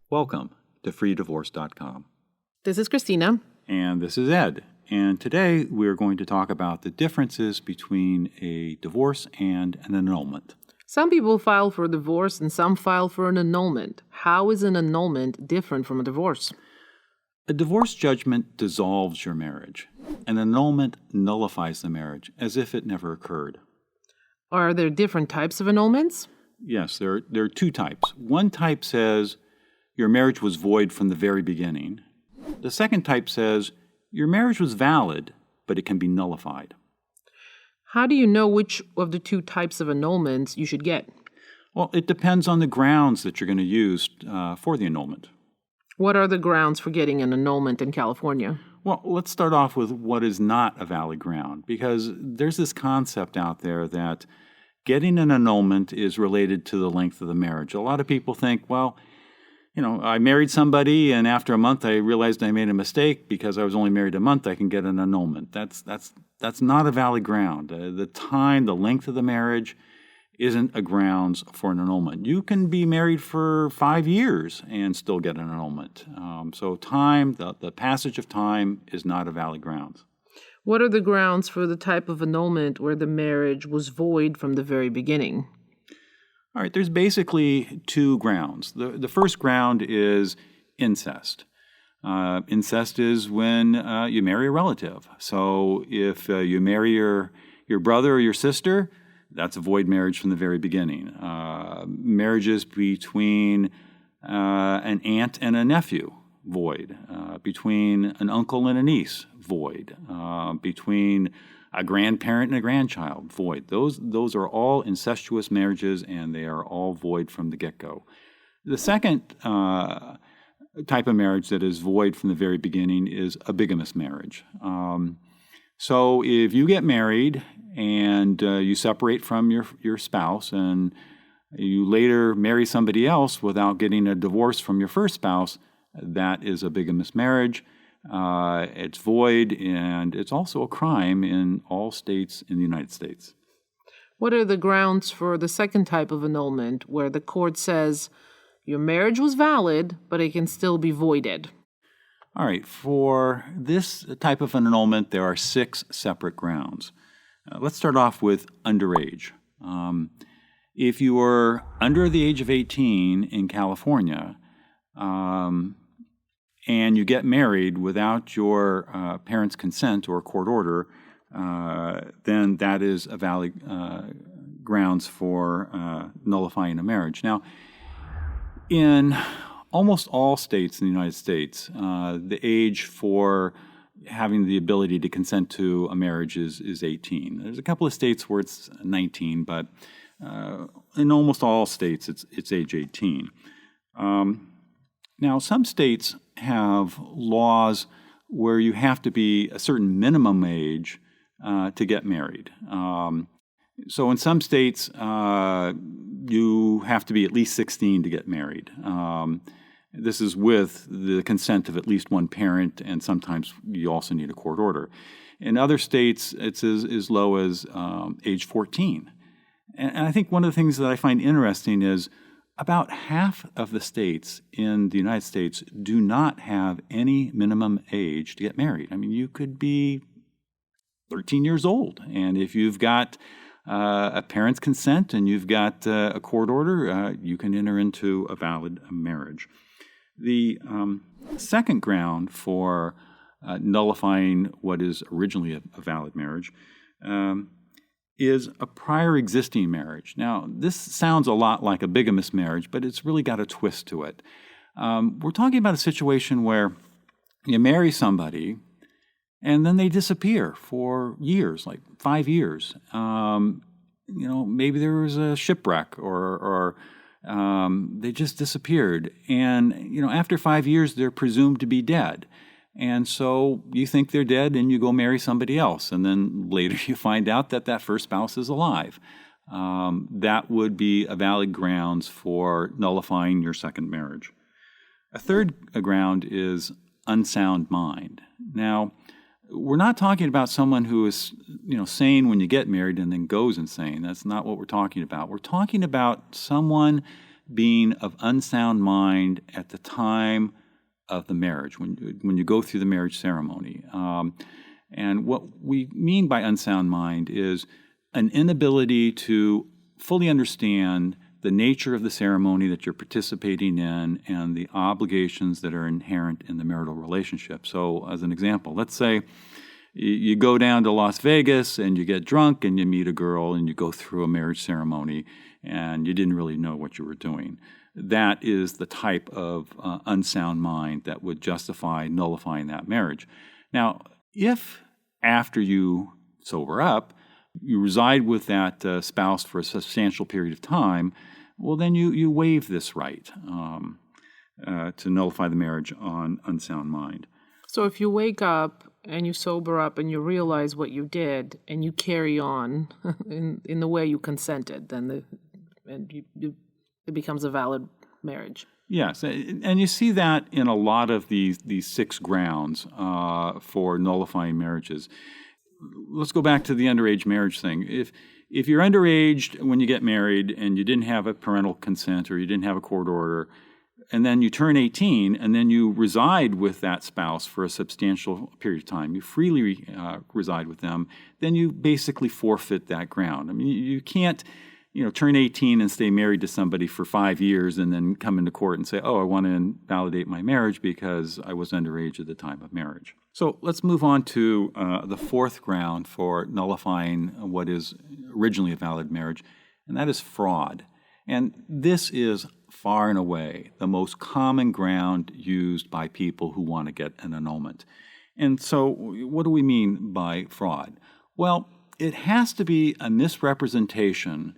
Welcome to freedivorce.com. This is Christina. And this is Ed. And today we're going to talk about the differences between a divorce and an annulment. Some people file for a divorce and some file for an annulment. How is an annulment different from a divorce? A divorce judgment dissolves your marriage. An annulment nullifies the marriage as if it never occurred. Are there different types of annulments? Yes, there are two types. One type says your marriage was void from the very beginning. The second type says your marriage was valid, but it can be nullified. How do you know which of the two types of annulments you should get? Well, it depends on the grounds that you're going to use for the annulment. What are the grounds for getting an annulment in California? Well, let's start off with what is not a valid ground, because there's this concept out there that getting an annulment is related to the length of the marriage. A lot of people think, well, I married somebody and after a month I realized I made a mistake because I was only married a month, I can get an annulment. That's not a valid ground. The length of the marriage isn't a grounds for an annulment. You can be married for 5 years and still get an annulment. So the passage of time is not a valid grounds. What are the grounds for the type of annulment where the marriage was void from the very beginning? All right, there's basically two grounds. The first ground is incest. Incest is when you marry a relative. So if you marry your brother or your sister, that's a void marriage from the very beginning. Marriages between an aunt and a nephew, void. Between an uncle and a niece, void. Between a grandparent and a grandchild, void. Those are all incestuous marriages, and they are all void from the get-go. The second type of marriage that is void from the very beginning is a bigamous marriage. So if you get married and you separate from your spouse and you later marry somebody else without getting a divorce from your first spouse, that is a bigamous marriage. It's void, and it's also a crime in all states in the United States. What are the grounds for the second type of annulment where the court says your marriage was valid, but it can still be voided? All right, for this type of an annulment, there are 6 separate grounds. Let's start off with underage. If you are under the age of 18 in California, and you get married without your parents' consent or court order, then that is a valid grounds for nullifying a marriage. Now, in almost all states in the United States, the age for having the ability to consent to a marriage is 18. There's a couple of states where it's 19, but in almost all states it's age 18. Now, some states have laws where you have to be a certain minimum age to get married. So in some states, you have to be at least 16 to get married. This is with the consent of at least one parent, and sometimes you also need a court order. In other states, it's as low as age 14. And I think one of the things that I find interesting is about half of the states in the United States do not have any minimum age to get married. I mean, you could be 13 years old, and if you've got a parent's consent and you've got a court order, you can enter into a valid marriage. The second ground for nullifying what is originally a valid marriage is a prior existing marriage. Now, this sounds a lot like a bigamous marriage, but it's really got a twist to it. We're talking about a situation where you marry somebody and then they disappear for years, like 5 years. Maybe there was a shipwreck or they just disappeared. And, after 5 years, they're presumed to be dead. And so you think they're dead and you go marry somebody else. And then later you find out that first spouse is alive. That would be a valid grounds for nullifying your second marriage. A third ground is unsound mind. Now, we're not talking about someone who is, sane when you get married and then goes insane. That's not what we're talking about. We're talking about someone being of unsound mind at the time of the marriage, when you go through the marriage ceremony. And what we mean by unsound mind is an inability to fully understand the nature of the ceremony that you're participating in and the obligations that are inherent in the marital relationship. So, as an example, let's say you go down to Las Vegas and you get drunk and you meet a girl and you go through a marriage ceremony and you didn't really know what you were doing. That is the type of unsound mind that would justify nullifying that marriage. Now, if after you sober up, you reside with that spouse for a substantial period of time, well, then you waive this right to nullify the marriage on unsound mind. So if you wake up and you sober up and you realize what you did and you carry on in the way you consented, then it becomes a valid marriage. Yes, and you see that in a lot of these 6 grounds for nullifying marriages. Let's go back to the underage marriage thing. If you're underage when you get married and you didn't have a parental consent or you didn't have a court order, and then you turn 18 and then you reside with that spouse for a substantial period of time, you freely reside with them, then you basically forfeit that ground. I mean, you can't turn 18 and stay married to somebody for 5 years and then come into court and say, oh, I want to invalidate my marriage because I was underage at the time of marriage. So let's move on to the 4th ground for nullifying what is originally a valid marriage, and that is fraud. And this is far and away the most common ground used by people who want to get an annulment. And so what do we mean by fraud? Well, it has to be a misrepresentation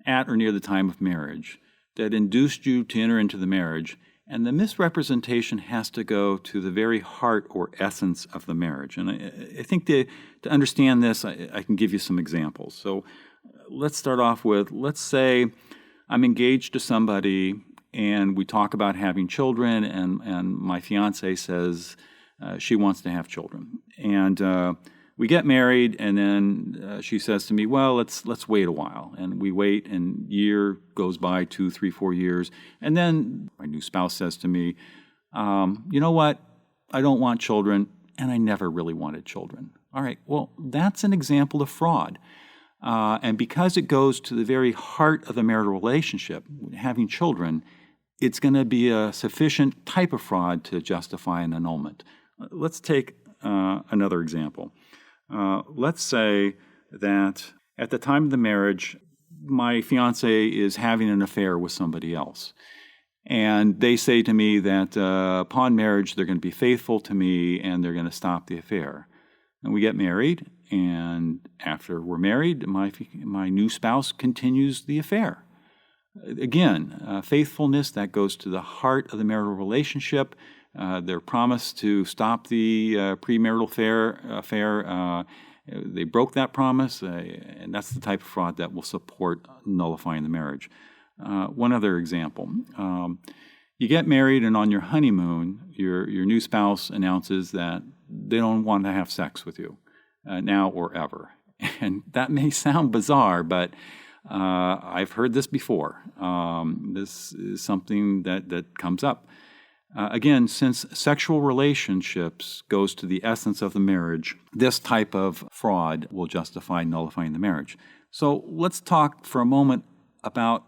at or near the time of marriage that induced you to enter into the marriage, and the misrepresentation has to go to the very heart or essence of the marriage. And I think to understand this, I can give you some examples. So let's start off with, let's say I'm engaged to somebody and we talk about having children, and my fiance says she wants to have children. And we get married, and then she says to me, well, let's wait a while. And we wait, and year goes by, 2, 3, 4 years. And then my new spouse says to me, you know what? I don't want children, and I never really wanted children. All right, well, that's an example of fraud. And because it goes to the very heart of the marital relationship, having children, it's going to be a sufficient type of fraud to justify an annulment. Let's take another example. Let's say that at the time of the marriage, my fiance is having an affair with somebody else. And they say to me that upon marriage, they're going to be faithful to me and they're going to stop the affair. And we get married, and after we're married, my new spouse continues the affair. Again, faithfulness, that goes to the heart of the marital relationship. Their promise to stop the premarital affair, they broke that promise, and that's the type of fraud that will support nullifying the marriage. One other example. You get married, and on your honeymoon, your new spouse announces that they don't want to have sex with you now or ever. And that may sound bizarre, but I've heard this before. This is something that comes up. Again, since sexual relationships goes to the essence of the marriage, this type of fraud will justify nullifying the marriage. So let's talk for a moment about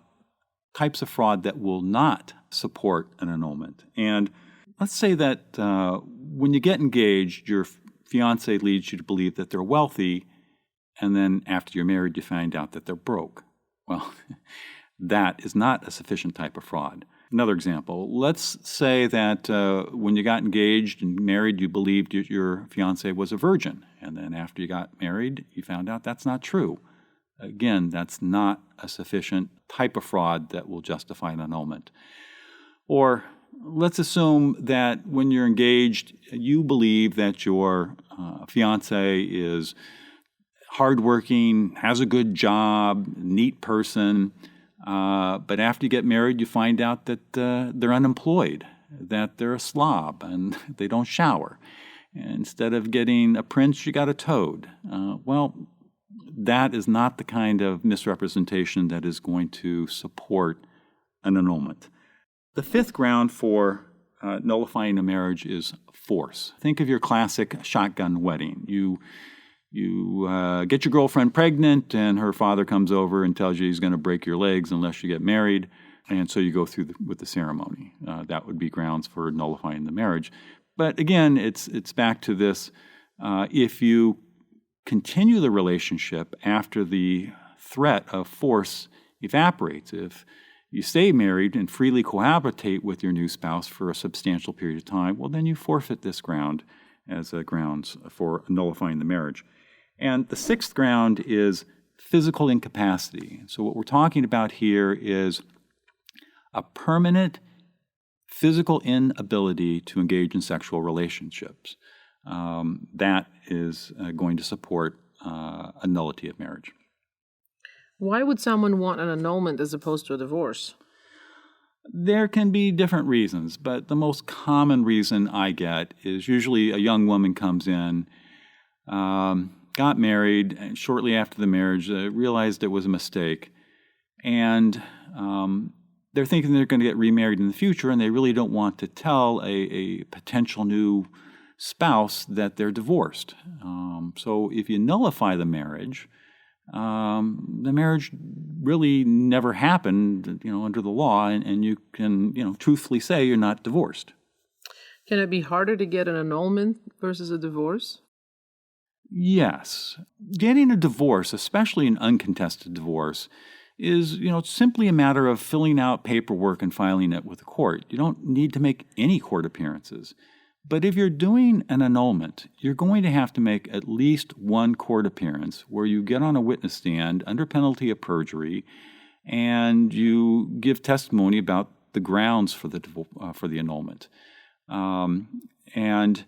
types of fraud that will not support an annulment. And let's say that when you get engaged, your fiance leads you to believe that they're wealthy, and then after you're married, you find out that they're broke. Well, that is not a sufficient type of fraud. Another example, let's say that when you got engaged and married, you believed your fiance was a virgin, and then after you got married, you found out that's not true. Again, that's not a sufficient type of fraud that will justify an annulment. Or let's assume that when you're engaged, you believe that your fiance is hardworking, has a good job, neat person, but after you get married, you find out that they're unemployed, that they're a slob, and they don't shower. And instead of getting a prince, you got a toad. Well, that is not the kind of misrepresentation that is going to support an annulment. The fifth ground for nullifying a marriage is force. Think of your classic shotgun wedding. You get your girlfriend pregnant, and her father comes over and tells you he's going to break your legs unless you get married, and so you go through with the ceremony. That would be grounds for nullifying the marriage. But again, it's back to this. If you continue the relationship after the threat of force evaporates, if you stay married and freely cohabitate with your new spouse for a substantial period of time, well, then you forfeit this ground as a grounds for nullifying the marriage. And the sixth ground is physical incapacity. So what we're talking about here is a permanent physical inability to engage in sexual relationships. That is going to support a nullity of marriage. Why would someone want an annulment as opposed to a divorce? There can be different reasons, but the most common reason I get is usually a young woman comes in, got married, and shortly after the marriage realized it was a mistake, and they're thinking they're going to get remarried in the future, and they really don't want to tell a potential new spouse that they're divorced. So if you nullify the marriage really never happened, under the law, and you can, truthfully say you're not divorced. Can it be harder to get an annulment versus a divorce? Yes. Getting a divorce, especially an uncontested divorce, is, simply a matter of filling out paperwork and filing it with the court. You don't need to make any court appearances. But if you're doing an annulment, you're going to have to make at least one court appearance where you get on a witness stand under penalty of perjury and you give testimony about the grounds for the annulment. And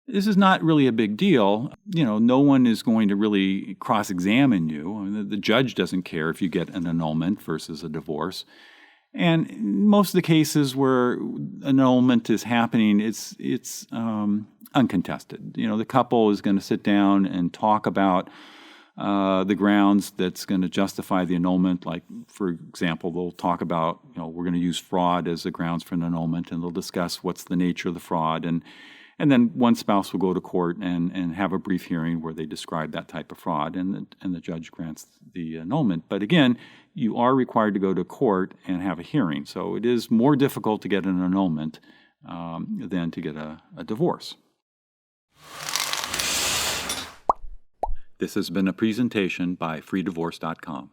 this is not really a big deal. No one is going to really cross-examine you. I mean, the judge doesn't care if you get an annulment versus a divorce. And most of the cases where annulment is happening, it's uncontested. The couple is going to sit down and talk about the grounds that's going to justify the annulment. Like, for example, they'll talk about, we're going to use fraud as the grounds for an annulment, and they'll discuss what's the nature of the fraud. And then one spouse will go to court and have a brief hearing where they describe that type of fraud, and the judge grants the annulment. But again, you are required to go to court and have a hearing. So it is more difficult to get an annulment than to get a divorce. This has been a presentation by freedivorce.com.